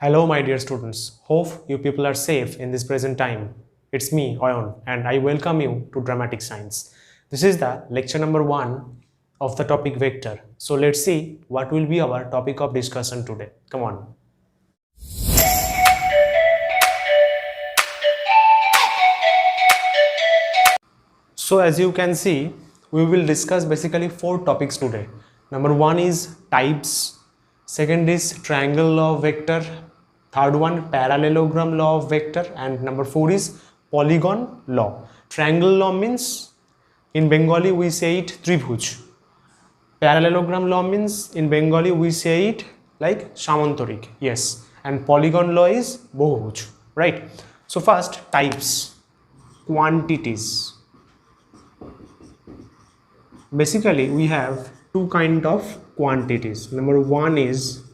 Hello, my dear students. Hope you people are safe in this present time. It's me, Oyon, and I welcome you to Dramatic Science. This is the lecture number 1 of the topic vector. So let's see what will be our topic of discussion today. Come on. So as you can see, we will discuss basically 4 topics today. Number 1 is types, second is triangle law of vector, third one parallelogram law of vector, and number 4 is polygon law. Triangle law means in Bengali we say it tribhuj. Parallelogram law means in Bengali we say it like samantarik. Yes, and polygon law is bahubhuj, right? So first, types, quantities. Basically we have two kind of quantities. Number 1 is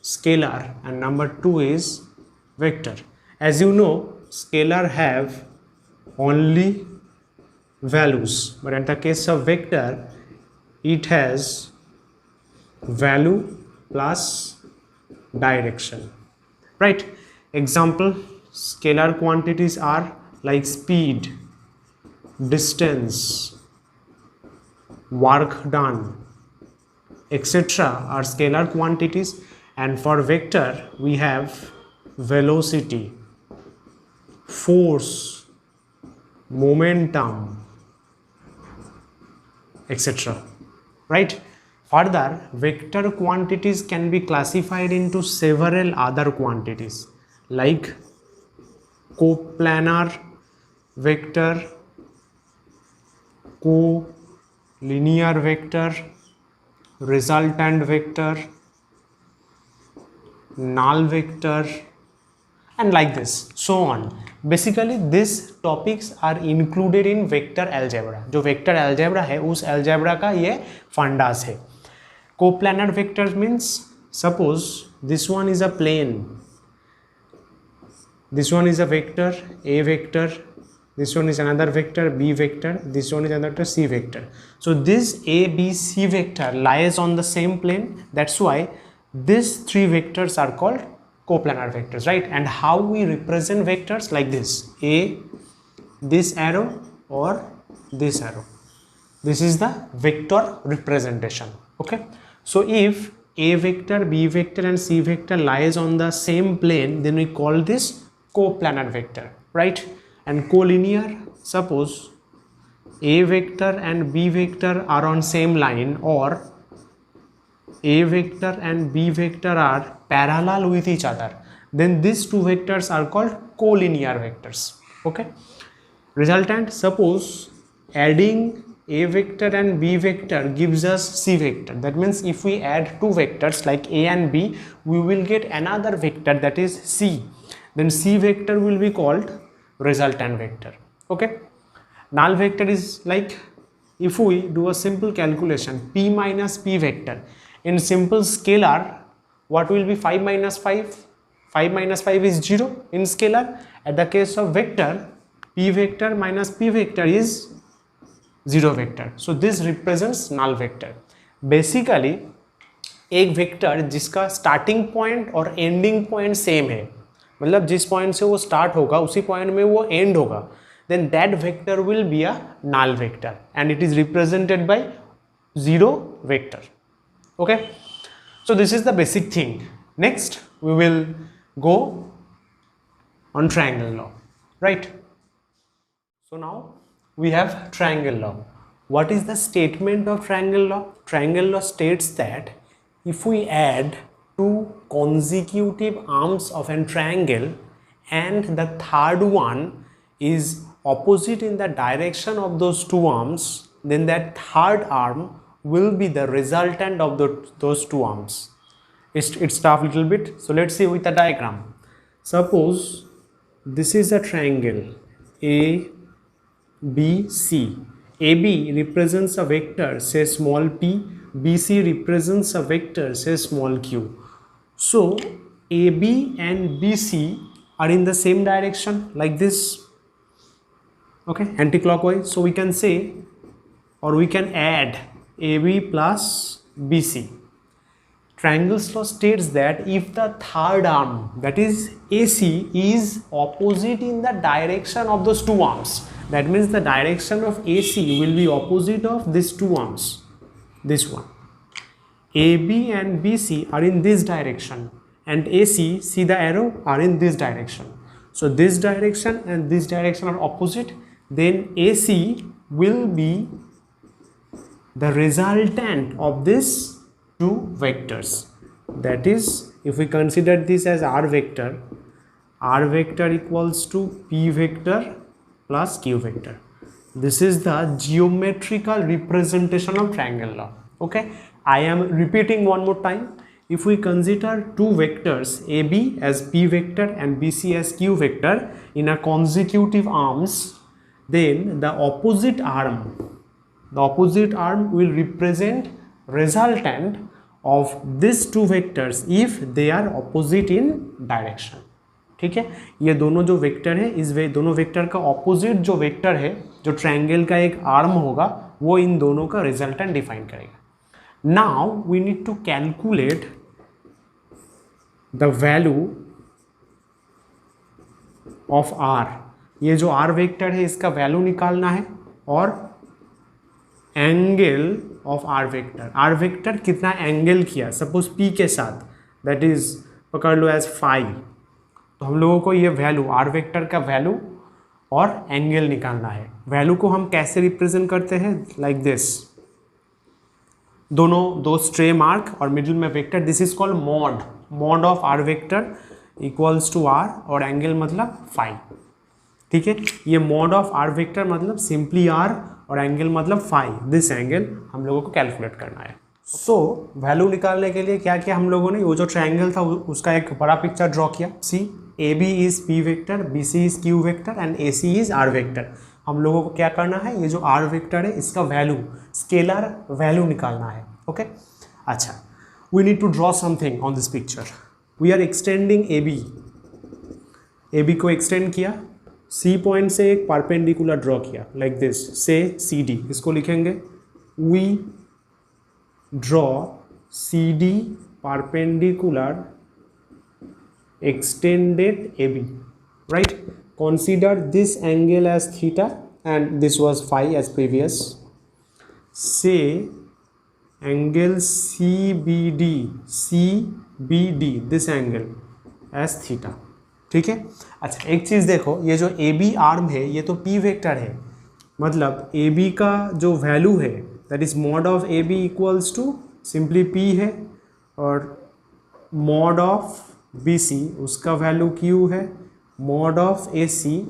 scalar and number 2 is vector. As you know, scalar have only values, but in the case of vector it has value plus direction, right? Example, scalar quantities are like speed, distance, work done, etc. are scalar quantities, and for vector we have velocity, force, momentum, etc. right? Further, vector quantities can be classified into several other quantities like coplanar vector, co-linear vector, resultant vector, null vector, and like this, so on. Basically these topics are included in vector algebra. जो vector algebra है उस algebra का ये fundas है. Coplanar vectors means suppose this one is a plane, this one is a vector A vector, this one is another vector B vector, this one is another C vector. So this A, B, C vector lies on the same plane. That's why these three vectors are called coplanar vectors, right? And how we represent vectors like this: A, this arrow, or this arrow. This is the vector representation. Okay. So if A vector, B vector, and C vector lies on the same plane, then we call this coplanar vector, right? And collinear, suppose A vector and B vector are on same line, or A vector and B vector are parallel with each other, then these two vectors are called collinear vectors. Okay. Resultant, suppose adding A vector and B vector gives us C vector. That means if we add two vectors like A and B, we will get another vector, that is C. Then C vector will be called resultant vector. Okay. Null vector is like, if we do a simple calculation, P minus P vector, in simple scalar, what will be 5 minus 5? 5 minus 5 is 0 in scalar. At the case of vector, P vector minus P vector is 0 vector. So this represents null vector. Basically एक vector जिसका starting point और ending point same है, मतलब जिस point से वो start होगा उसी पॉइंट में वो एंड होगा, then that vector will be a null vector and it is represented by 0 vector. Okay, so this is the basic thing. Next we will go on triangle law, right? So now we have triangle law. What is the statement of triangle law? Triangle law states that if we add two consecutive arms of a triangle and the third one is opposite in the direction of those two arms, then that third arm will be the resultant of those two arms. It's tough little bit. So let's see with a diagram. Suppose this is a triangle A, B, C. AB represents a vector, say small p. BC represents a vector, say small q. So AB and BC are in the same direction like this. Okay, anti-clockwise. So we can say, or we can add AB plus BC. Triangle's law states that if the third arm, that is AC, is opposite in the direction of those two arms, that means the direction of AC will be opposite of these two arms. This one, AB and BC are in this direction, and AC, see the arrow, are in this direction. So this direction and this direction are opposite, then AC will be the resultant of this two vectors. That is, if we consider this as r vector equals to p vector plus q vector. This is the geometrical representation of triangle law. Okay, I am repeating one more time. If we consider two vectors, AB as p vector and BC as q vector in a consecutive arms, then the opposite arm will represent resultant of these two vectors if they are opposite in direction. ठीक है, ये दोनों जो vector है, इस दोनों vector का opposite जो वेक्टर है, जो ट्रायंगल का एक आर्म होगा, वो इन दोनों का रिजल्टेंट डिफाइन करेगा. Now we need to calculate the value of R. ये जो आर वेक्टर है इसका वैल्यू निकालना है, और एंगल ऑफ आर वेक्टर कितना एंगल किया, सपोज पी के साथ, दैट इज पकड़ लो एज 5. तो हम लोगों को ये वैल्यू आर वेक्टर का वैल्यू और एंगल निकालना है. वैल्यू को हम कैसे रिप्रेजेंट करते हैं, लाइक दिस, दोनों दो स्ट्रे मार्क और मिडिल में vector. This is called mod of R vector equals to R, और एंगल मतलब 5. ठीक है, ये मॉड ऑफ आर वेक्टर मतलब सिंपली आर, और एंगल मतलब 5. दिस एंगल हम लोगों को कैलकुलेट करना है. सो वैल्यू निकालने के लिए क्या किया हम लोगों ने, वो जो ट्रायंगल था उसका एक बड़ा पिक्चर ड्रॉ किया. सी, AB is P vector, BC is Q vector and AC is R vector. हम लोगों को क्या करना है, ये जो R वेक्टर है इसका वैल्यू, स्केलर वैल्यू निकालना है. ओके, अच्छा, we need to draw something on this picture. We are extending AB को एक्सटेंड किया, C पॉइंट से एक परपेंडिकुलर ड्रॉ किया, लाइक दिस, से CD. इसको लिखेंगे we draw CD perpendicular extended AB, right? Consider this angle as theta and this was phi as previous. Say angle CBD, this angle as theta. ठीक है. अच्छा, एक चीज़ देखो, ये जो AB आर्म है ये तो P वेक्टर है, मतलब AB का जो वैल्यू है that is mod of AB equals to simply P है, और मॉड ऑफ BC उसका वैल्यू Q है, मॉड ऑफ AC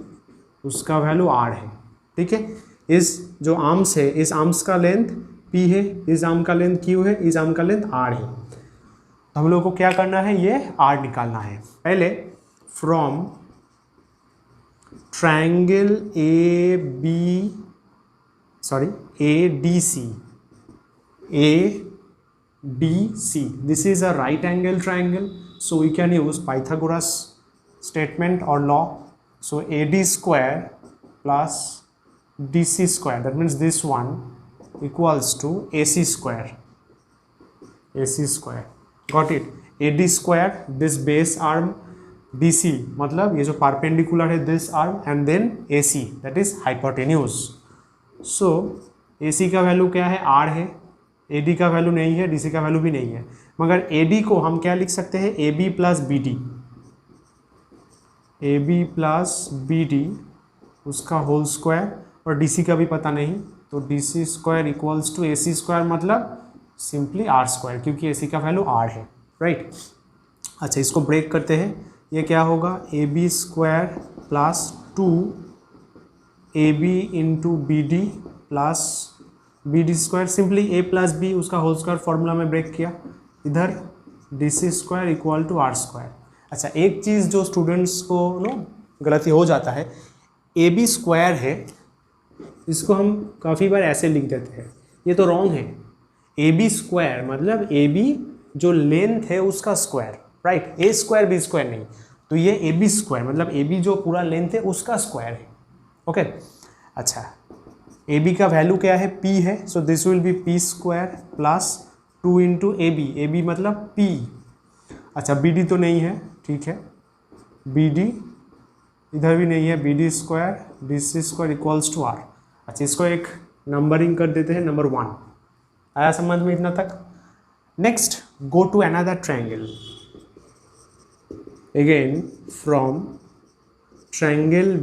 उसका वैल्यू R है. ठीक है, इस जो आर्म्स है, इस आर्म्स का लेंथ P है, इस आर्म का लेंथ Q है, इस आर्म का लेंथ R है. तो हम लोग को क्या करना है, ये R निकालना है. पहले from triangle ADC, this is a right angle triangle, so we can use Pythagoras statement or law. So AD square plus DC square, that means this one equals to AC square. Got it? AD square, this base arm, BC मतलब ये जो perpendicular है this arm, and then AC, that is hypotenuse. So AC का value क्या है, R है, AD का value नहीं है, DC का वैल्यू भी नहीं है, मगर AD को हम क्या लिख सकते हैं, AB प्लस BD उसका होल स्क्वायर, और DC का भी पता नहीं, तो DC square equals to AC square मतलब सिंपली R स्क्वायर, क्योंकि AC का वैल्यू R है, राइट. अच्छा, इसको ब्रेक करते हैं, ये क्या होगा, AB square plus 2AB into BD plus BD square, simply A plus B उसका होल स्क्वायर फॉर्मूला में ब्रेक किया, इधर DC square equal to R square. अच्छा, एक चीज़ जो स्टूडेंट्स को गलती हो जाता है, AB स्क्वायर है, इसको हम काफ़ी बार ऐसे लिख देते हैं, ये तो रॉन्ग है. AB स्क्वायर मतलब AB जो लेंथ है उसका square, right, A square B square नहीं. तो ये AB स्क्वायर मतलब AB जो पूरा लेंथ है उसका स्क्वायर है. ओके, अच्छा, AB का वैल्यू क्या है, P है, so this will be P square plus 2 into A B मतलब P। अच्छा BD तो नहीं है, ठीक है, BD इधर भी नहीं है, BD square BC square equals to R। अच्छा इसको एक नंबरिंग कर देते हैं, नंबर 1। आया समझ में इतना तक? Next go to another triangle, again from triangle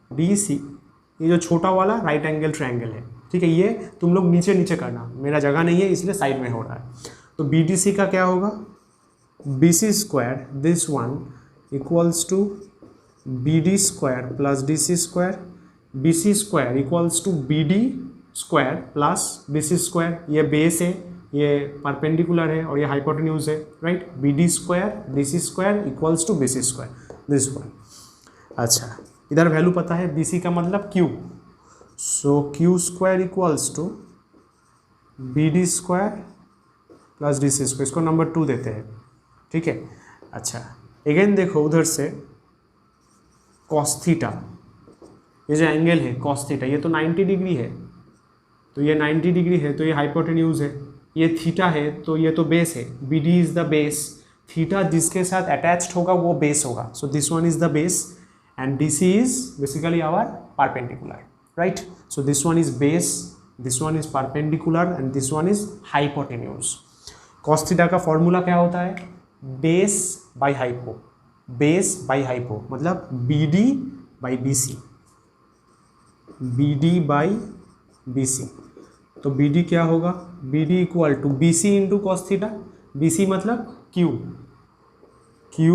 BDC, ये जो छोटा वाला राइट एंगल ट्रायंगल है, ठीक है, ये तुम लोग नीचे नीचे करना, मेरा जगह नहीं है इसलिए साइड में हो रहा है। तो BDC का क्या होगा, BC square this one equals to BD square plus DC square, BC square equals to BD square plus BC square. ये बेस है, ये परपेंडिकुलर है और ये हाइपोटेन्यूज है, right. BD square DC square equals to BC square this one. अच्छा इधर value पता है, BC का मतलब Q, so Q square equals to BD square plus DC square, इसको नंबर 2 देते हैं, ठीक है। अच्छा अगेन देखो उधर से कॉस थीटा, ये जो एंगल है कॉस थीटा, ये तो 90 डिग्री है, तो ये 90 डिग्री है, तो ये हाइपोटेन्यूज है, ये थीटा है तो ये तो बेस है, BD is the base, theta जिसके साथ अटैच्ड होगा वो बेस होगा, so this one is the base and DC is basically our perpendicular, right. So this one is base, this one is perpendicular and this one is hypotenuse. Cos theta का formula क्या होता है, base by hypo, base by hypo मतलब BD by BC, BD by BC। तो BD क्या होगा, BD equal to BC into cos theta, BC मतलब Q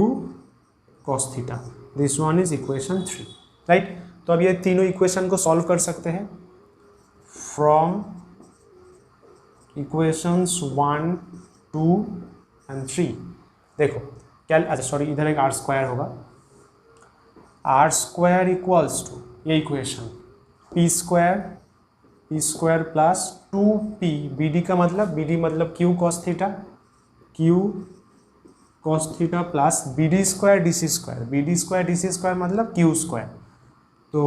cos theta, this one is equation 3, right. तो अब ये तीनों इक्वेशन को सॉल्व कर सकते हैं फ्रॉम इक्वेशंस 1, 2 एंड 3। देखो क्या, अच्छा सॉरी इधर एक R स्क्वायर होगा, R स्क्वायर इक्वल्स टू ये equation P square plus 2P, BD का मतलब BD मतलब Q cos theta plus BD square DC square, BD square DC square मतलब Q स्क्वायर, तो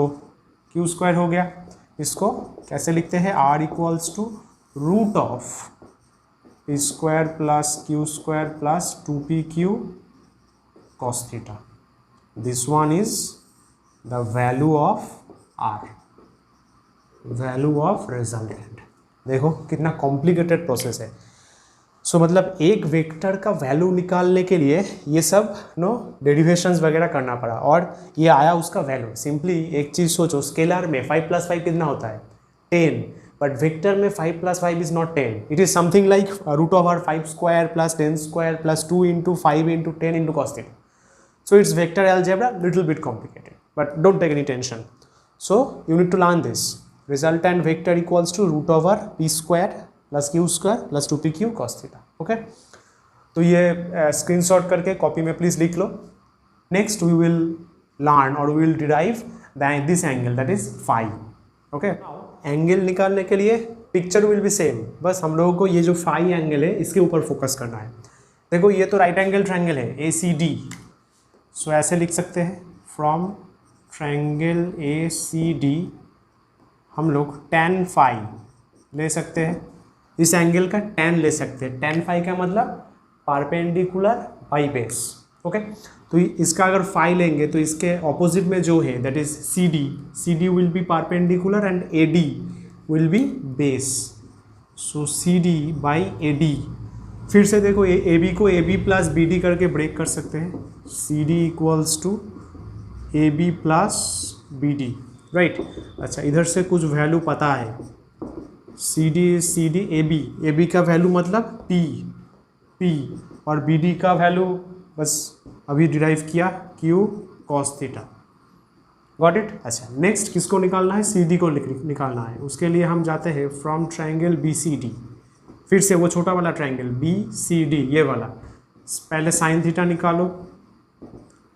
Q स्क्वायर हो गया। इसको कैसे लिखते हैं, R equals to root of P square plus Q square plus 2PQ cos theta, this one is the value of R, value of resultant। देखो कितना कॉम्प्लिकेटेड प्रोसेस है। सो मतलब एक वेक्टर का वैल्यू निकालने के लिए ये सब डेरिवेशंस वगैरह करना पड़ा और ये आया उसका वैल्यू। सिंपली एक चीज़ सोचो, स्केलर में 5 + 5 कितना होता है 10, बट वेक्टर में 5 + 5 is not 10, it is something like root over 5 square plus 10 square plus 2 into 5 into 10 into cos theta. So it's vector algebra, little bit complicated, but don't take any tension. So you need to learn this. Resultant vector equals to root over P square plus Q square plus 2PQ cos theta. Okay? तो ये screenshot करके copy में please लिख लो. Next we will learn or we will derive this angle, that is phi. Okay? Angle निकालने के लिए picture will be same. बस हम लोगों को ये जो phi angle है इसके ऊपर फोकस करना है। देखो ये तो राइट एंगल ट्रायंगल है ACD, सो ऐसे लिख सकते हैं फ्रॉम ट्रायंगल ACD हम लोग tan phi ले सकते हैं, इस एंगल का tan ले सकते हैं। tan phi का मतलब परपेंडिकुलर बाई बेस, ओके। तो इसका अगर phi लेंगे तो इसके ऑपोजिट में जो है that is CD will be perpendicular and AD will be base, so CD by AD। फिर से देखो AB को AB प्लस BD करके ब्रेक कर सकते हैं, CD equals to AB plus BD, right. अच्छा इधर से कुछ वैल्यू पता है, CD AB का वैल्यू मतलब P और BD का वैल्यू बस अभी डिराइव किया Q cos theta, got it. अच्छा नेक्स्ट किसको निकालना है, CD को निकालना है। उसके लिए हम जाते हैं फ्रॉम ट्रायंगल BCD, फिर से वो छोटा वाला ट्रायंगल BCD ये वाला, पहले साइन थीटा निकालो,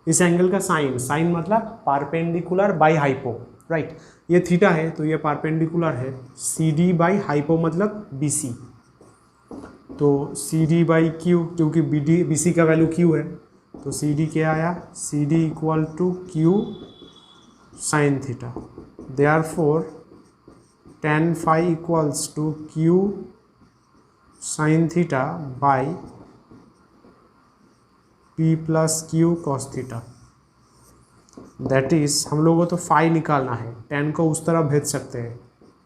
इस एंगल का साइन मतलब परपेंडिकुलर बाई हाइपो, राइट। ये थीटा है तो ये परपेंडिकुलर है, CD बाई हाइपो मतलब BC, तो CD बाई Q, क्योंकि BC का वैल्यू Q है तो CD क्या आया, CD equal to Q sine theta. Therefore tan phi equals to q sin theta by p plus q cos theta. That is हम लोगों को तो फाई निकालना है, tan को उस तरफ भेज सकते हैं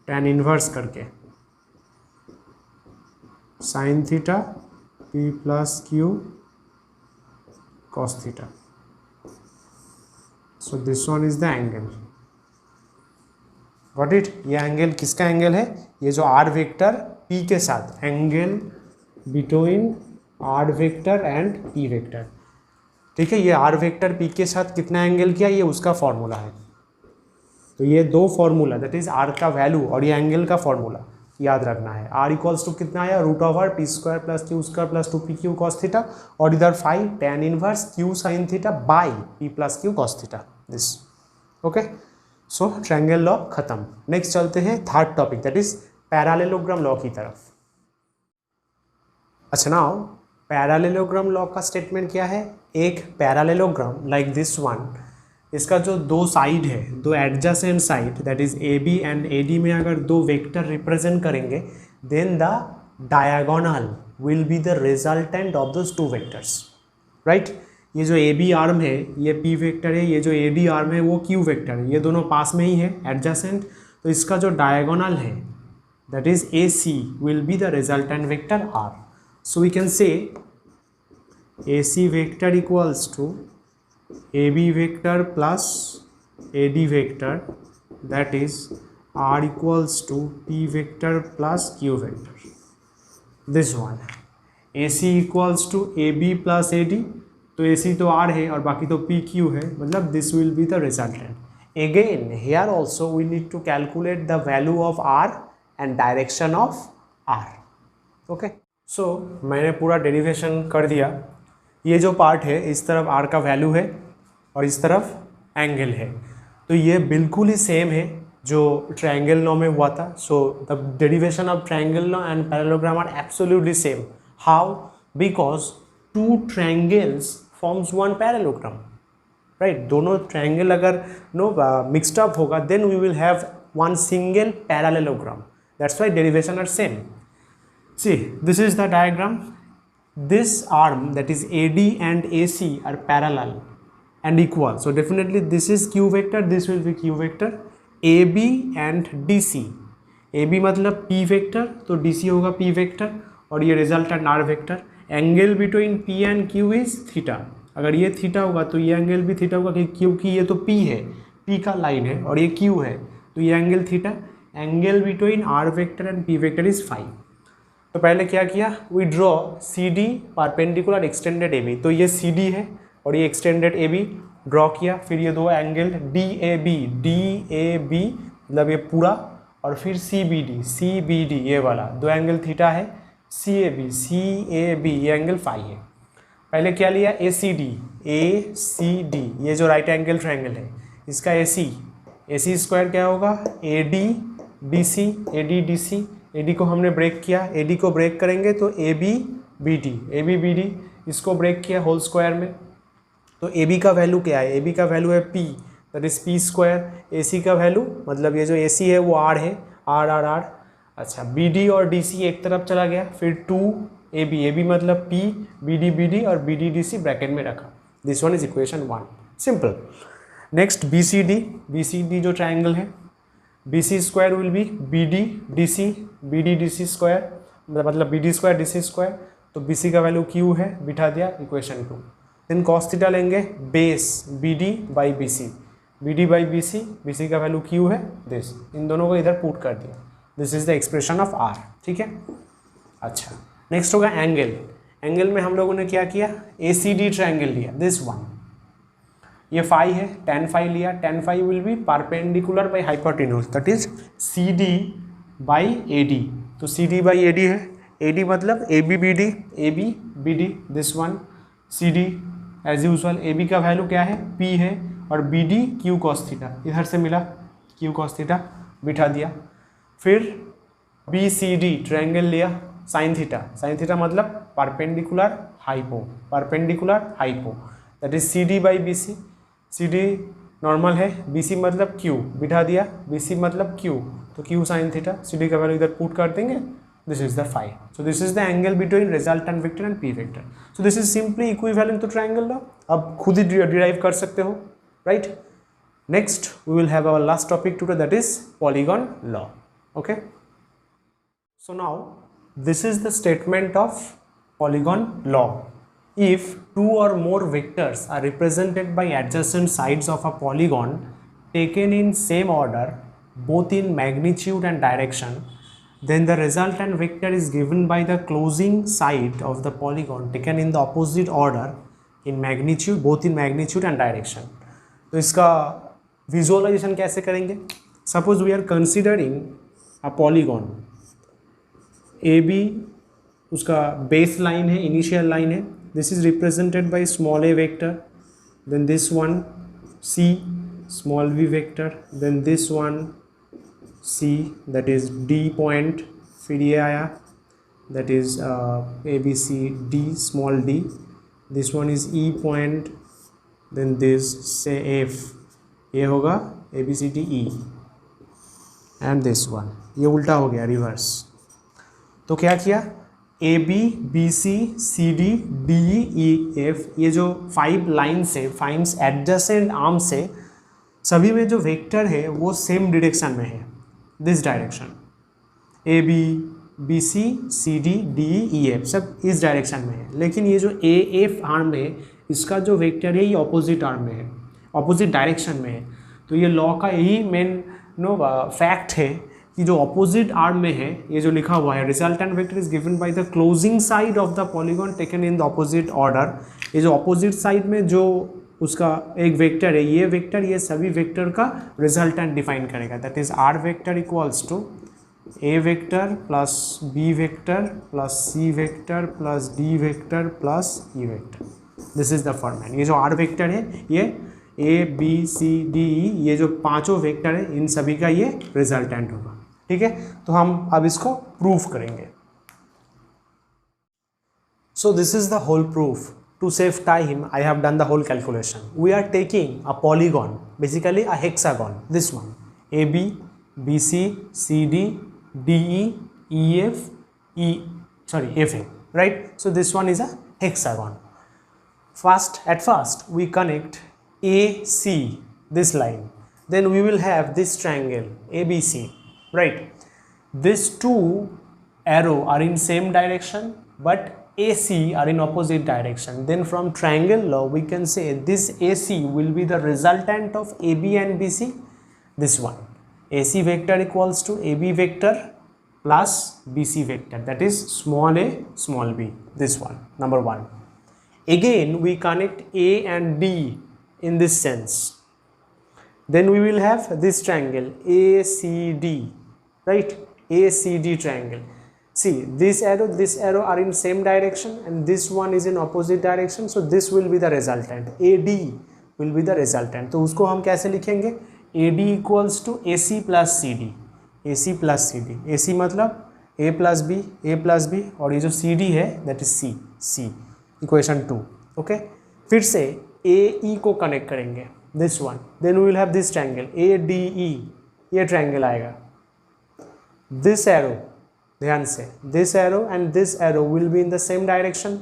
tan इन्वर्स करके, sin theta p plus q cos theta. So this one is the angle, got it. ये एंगल किसका एंगल है? ये जो r वेक्टर p के साथ, angle between r vector and p vector, ठीक है। ये r वेक्टर p के साथ कितना एंगल किया, ये उसका फॉर्मूला है। तो ये दो फॉर्मूला, दैट इज r का वैल्यू और ये एंगल का फॉर्मूला याद रखना है। r इक्वल्स टू कितना आया, root over p square plus q square plus 2pq cos theta, और इधर phi tan inverse q sin theta by p plus q cos theta, this. Okay, so triangle law खत्म। Next चलते हैं third topic, that is parallelogram law की तरफ। अच्छा, now parallelogram law का statement क्या है? एक पैरेललोग्राम लाइक दिस वन, इसका जो दो साइड है, दो adjacent side that is A B and A D में अगर दो वेक्टर रिप्रेजेंट करेंगे, then the diagonal will be the resultant of those two vectors, right. ये जो ए बी आर्म है ये पी वेक्टर है, ये जो ए डी आर्म है वो क्यू वेक्टर है, ये दोनों पास में ही है एडजेसेंट। तो इसका जो डायगोनल है that is A C will be the resultant vector R. So we can say A C vector equals to A B vector plus A D vector, that is R equals to P vector plus Q vector, this one. A C equals to A B plus A D, तो A सी तो are है और बाकी तो P Q है, मतलब this will be the resultant. Again here also we need to calculate the value of R and direction of R. Okay, so मैंने पूरा डेरिवेशन कर दिया। ये जो पार्ट है इस तरफ r का वैल्यू है और इस तरफ एंगल है, तो ये बिल्कुल ही सेम है जो ट्रायंगल लॉ में हुआ था। So the derivation of triangle law and parallelogram are absolutely same. How? Because two triangles forms one parallelogram, right. दोनों ट्रायंगल अगर मिक्सड अप होगा, then we will have one single parallelogram, that's why derivation are same. See, this is the diagram. This arm, that is AD and AC, are parallel and equal. So definitely this is Q vector, this will be Q vector. AB and DC, AB मतलब P vector, तो DC होगा P vector, और ये resultant R vector. Angle between P and Q is theta. अगर ये theta होगा तो ये एंगल भी थीटा होगा, क्योंकि ये तो P है, P का लाइन है, और ये Q है, तो ये angle theta. Angle between R vector and P vector is 5। तो पहले क्या किया, we draw C D perpendicular extended A B, तो ये सी डी है और ये एक्सटेंडेड ए बी ड्रॉ किया। फिर ये दो एंगल डी ए बी मतलब ये पूरा, और फिर सी बी डी ये वाला दो एंगल थीटा है। सी ए बी ये एंगल फाई है। पहले क्या लिया, ए सी डी ये जो राइट एंगल ट्रायंगल है इसका ए सी स्क्वायर क्या होगा, A D D C. A D को हमने ब्रेक किया, ए डी को ब्रेक करेंगे तो ए बी बी डी, इसको ब्रेक किया होल स्क्वायर में। तो ए बी का वैल्यू क्या है, ए बी का वैल्यू है P, that is P square. A C का वैल्यू मतलब ये जो ए सी है वो आर है, आर। अच्छा, बी डी और डी सी एक तरफ चला गया, फिर 2 ए बी मतलब पी, बी डी और बी डी सी ब्रैकेट में रखा। This one is equation 1, simple. Next B C D जो ट्रायंगल है, B C square will be B D D C square, मतलब B D square D C square. तो B C का value Q है, बिठा दिया इक्वेशन 2। देन कॉस थीटा लेंगे, base B D by B C का value Q है, this. इन दोनों को इधर पुट कर दिया, this is the expression of R, ठीक है। अच्छा, नेक्स्ट होगा एंगल में हम लोगों ने क्या किया, ए सी डी ट्रायंगल लिया, दिस वन। ये फाई है, tan फाई लिया, tan phi will be perpendicular by hypotenuse, that is C D by A D. तो C D by A D है, ए डी मतलब A B B D, this one. C D as usual, A B का value क्या है, P है, और B D Q cos theta, इधर से मिला क्यू कॉस थीटा, बिठा दिया। फिर बी सी डी ट्रायंगल लिया, साइन थीटा मतलब perpendicular hypo, that is C D by B C D normal है, बी सी मतलब क्यू, बिठा दिया, बी सी मतलब क्यू, तो Q sine theta, C D का वैल्यू इधर पुट कर देंगे, this is the phi. So this is the angle between resultant vector and P vector. So this is simply equivalent to triangle law. अब खुद ही derive कर सकते हो, right. Next we will have our last topic today, that is polygon law. Okay, so now this is the statement of polygon law. If two or more vectors are represented by adjacent sides of a polygon taken in same order, both in magnitude and direction, then the resultant vector is given by the closing side of the polygon taken in the opposite order in magnitude, both in magnitude and direction. तो इसका visualization कैसे करेंगे? Suppose we are considering a polygon A B, उसका base line है, initial line है. This is represented by small a vector, then this one C, small v vector, then this one C, that is D point, फिर ये आया, that is A B C D, small d, this one is E point, then this say F, ये होगा A B C D E, and this one, ये उल्टा हो गया, reverse. तो क्या किया? A B B C C D D E F, ये जो 5 लाइन से 5 एडजेसेंट आर्म से सभी में जो वेक्टर है वो सेम डायरेक्शन में है, this direction. A B B C C D D E F सब इस डायरेक्शन में है. लेकिन ये जो ए एफ आर्म है, इसका जो वेक्टर है ये ऑपोजिट आर्म में है, ऑपोजिट डायरेक्शन में है. तो ये लॉ का यही मेन फैक्ट है कि जो ऑपोजिट आर्म में है, ये जो लिखा हुआ है resultant vector is given by the closing side of the polygon taken in the opposite order. ये जो ऑपोजिट साइड में जो उसका एक वेक्टर है, ये वेक्टर ये सभी वेक्टर का रिजल्टेंट डिफाइन करेगा. That is R vector equals to A vector plus B vector plus C vector plus D vector plus E vector. This is the format. ये जो आर वेक्टर है, ये A B C D E, ये जो पांचों vector है, इन सभी का ये रिजल्टेंट होगा. ठीक है, तो हम अब इसको प्रूफ करेंगे. So this is the whole proof. To save time I have done the whole calculation. We are taking a polygon, basically a hexagon, this one, A B B C C D D E F E, sorry F A, right. So this one is a hexagon. At first we connect AC, this line, then we will have this triangle ABC, right. These two arrow are in same direction but AC are in opposite direction. Then from triangle law we can say this AC will be the resultant of AB and BC. This one, AC vector equals to AB vector plus BC vector, that is small a small b, this one, number 1. Again we connect A and D in this sense. Then we will have this triangle ACD, right, ACD triangle. See, this arrow are in same direction and this one is in opposite direction, so this will be the resultant. AD will be the resultant. तो उसको हम कैसे लिखेंगे? AD equals to AC plus CD, AC plus CD. AC मतलब A plus B, और ये जो CD है that is C, equation 2. Okay, फिर से AE को कनेक्ट करेंगे, this one. Then we will have this triangle ADE, ये ट्रायंगल आएगा. दिस एरो, ध्यान से, this arrow and this arrow will be in the same direction,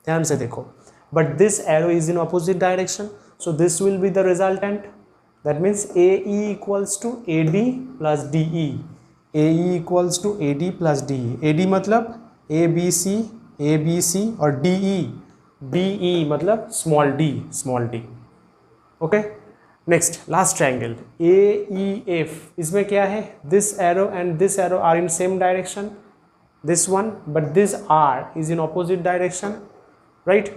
ध्यान से देखो, but this arrow is in opposite direction, so this will be the resultant. That means AE equals to AD plus DE, AE equals to AD plus DE. AD मतलब ABC और DE मतलब small d. Okay, next last triangle AEF. इसमें क्या है? This arrow and this arrow are in same direction, this one, but this R is in opposite direction, right.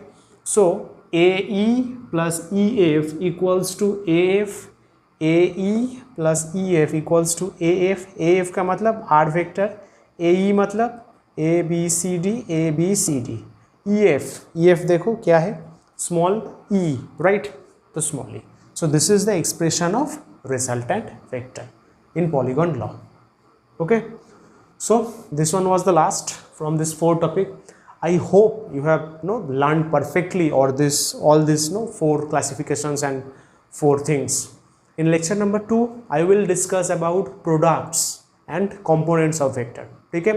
So AE plus EF equals to AF, AE plus EF equals to AF. AF का मतलब R vector, AE मतलब ABCD. EF देखो क्या है? Small e, right, तो small e. So this is the expression of resultant vector in polygon law. Okay, so this one was the last from this 4 topic. I hope you have learned perfectly all this 4 classifications and 4 things. In lecture number 2 I will discuss about products and components of vector. ठीक है,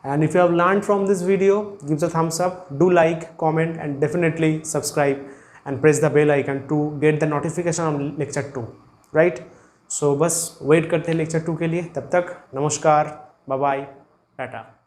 and if you have learned from this video, give the thumbs up, do like, comment and definitely subscribe and press the bell icon to get the notification on lecture 2, right? So बस wait करते हैं lecture 2 के लिए. तब तक नमस्कार, bye bye, Tata.